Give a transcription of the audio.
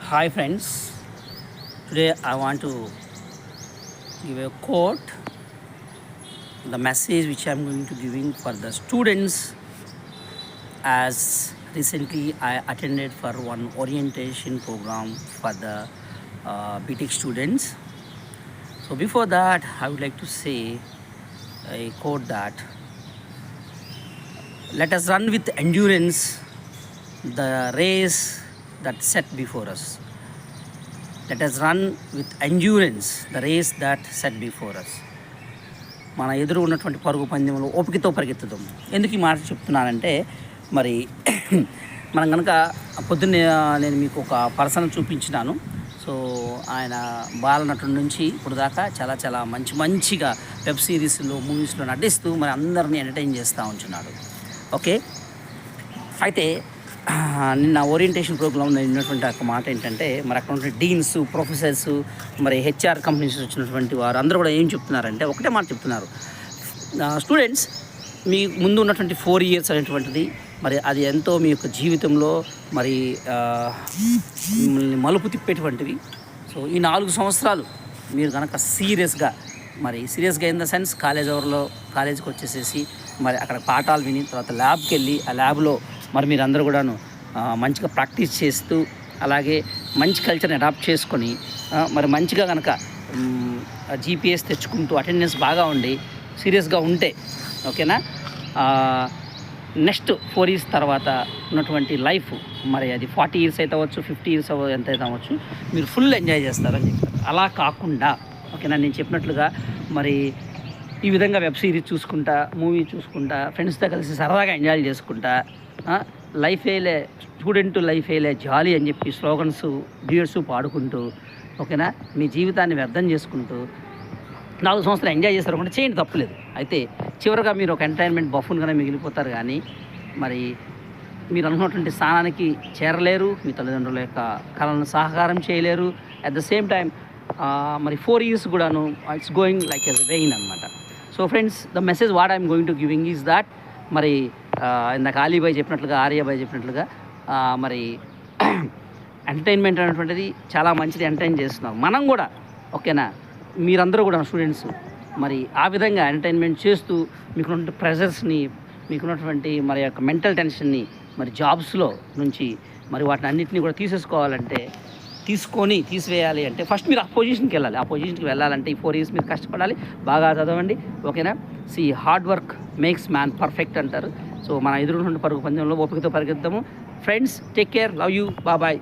Hi friends, today I want to give a quote, the message which I am going to giving for the students, as recently I attended for one orientation program for the BTech students. So before that I would like to say a quote that let us run with endurance the race that set before us. Let us run with endurance the race that set before us. మన ఎదురు ఉన్నటువంటి పరుగు పందెంలో ఓపికతో పరిగెత్తుదాం. ఎందుకు ఈ మాట చెప్తున్నానంటే, మరి మనం కనుక పొద్దున్నే నేను మీకు ఒక పర్సన్ చూపించినాను. సో ఆయన బాలనటుడి నుంచి ఇప్పుడు దాకా చాలా చాలా మంచిగా వెబ్ సిరీస్లో మూవీస్లో నటిస్తూ మరి అందరినీ ఎంటర్టైన్ చేస్తూ ఉంటున్నాడు. ఓకే, అయితే నిన్న ఓరియంటేషన్ ప్రోగ్రాంలో ఉన్నటువంటి ఒక మాట ఏంటంటే, మరి అక్కడ ఉన్న డీన్స్, ప్రొఫెసర్స్, మరి హెచ్ఆర్ కంపెనీస్ వచ్చినటువంటి వారు అందరూ కూడా ఏం చెప్తున్నారంటే ఒకటే మాట చెప్తున్నారు, స్టూడెంట్స్ మీ ముందు ఉన్నటువంటి 4 years అనేటువంటిది మరి అది ఎంతో మీ యొక్క జీవితంలో మరి మిమ్మల్ని మలుపు తిప్పేటువంటివి. సో ఈ 4 సంవత్సరాలు మీరు కనుక సీరియస్గా ఇన్ ద సెన్స్ కాలేజీకి వచ్చేసేసి మరి అక్కడ పాఠాలు విని తర్వాత ల్యాబ్కి వెళ్ళి ఆ ల్యాబ్లో మరి మీరు అందరూ కూడాను మంచిగా ప్రాక్టీస్ చేస్తూ అలాగే మంచి కల్చర్ని అడాప్ట్ చేసుకొని మరి మంచిగా కనుక జీపీఎస్ తెచ్చుకుంటూ అటెండెన్స్ బాగా ఉండి సీరియస్గా ఉంటే ఓకేనా, నెక్స్ట్ 4 years తర్వాత ఉన్నటువంటి లైఫ్ మరి అది 40 years అయితే అవ్వచ్చు, 50 years ఎంత అయితే అవ్వచ్చు, మీరు ఫుల్ ఎంజాయ్ చేస్తారని చెప్తారు. అలా కాకుండా ఓకేనా, నేను చెప్పినట్లుగా మరి ఈ విధంగా వెబ్ సిరీస్ చూసుకుంటా, మూవీ చూసుకుంటా, ఫ్రెండ్స్తో కలిసి సరదాగా ఎంజాయ్ చేసుకుంటా, స్టూడెంట్ లైఫ్ ఏలే జాలీ అని చెప్పి స్లోగన్స్ డ్యూయట్స్ పాడుకుంటూ ఓకేనా, మీ జీవితాన్ని వ్యర్థం చేసుకుంటూ 4 సంవత్సరాలు ఎంజాయ్ చేస్తారు కూడా చేయండి, తప్పలేదు. అయితే చివరిగా మీరు ఒక ఎంటర్టైన్మెంట్ బఫూన్గానే మిగిలిపోతారు, కానీ మరి మీరు అనుకున్నటువంటి స్థానానికి చేరలేరు, మీ తల్లిదండ్రుల యొక్క కళలను సహకారం చేయలేరు. అట్ ద సేమ్ టైం మరి 4 years కూడాను ఇట్స్ గోయింగ్ లైక్ ఎస్ వెయిన్ అనమాట. So friends, the message what I'm going to giving is that మరి ఇందాక ఆలీబాయ్ చెప్పినట్లుగా, ఆర్యాబాయ్ చెప్పినట్లుగా మరి ఎంటర్టైన్మెంట్ అనేటువంటిది చాలా మంచిది, ఎంటర్టైన్ చేస్తున్నాం మనం కూడా ఓకేనా. మీరందరూ కూడా స్టూడెంట్స్ మరి ఆ విధంగా ఎంటర్టైన్మెంట్ చేస్తూ మీకున్నటువంటి ప్రెషర్స్ని, మీకున్నటువంటి మరి యొక్క మెంటల్ టెన్షన్ని మరి జాబ్స్లో నుంచి మరి వాటిని అన్నింటినీ కూడా తీసివేయాలి అంటే ఫస్ట్ మీరు ఆ పొజిషన్కి వెళ్ళాలి. ఆ పొజిషన్కి వెళ్ళాలంటే ఈ 4 years మీరు కష్టపడాలి, బాగా చదవండి ఓకేనా. Hard work makes man perfect అంటారు. సో మన ఎదురు నుండి పరుగు పందెంలో ఓపికతో పరిగెత్తాము. Friends, take care, love you, bye.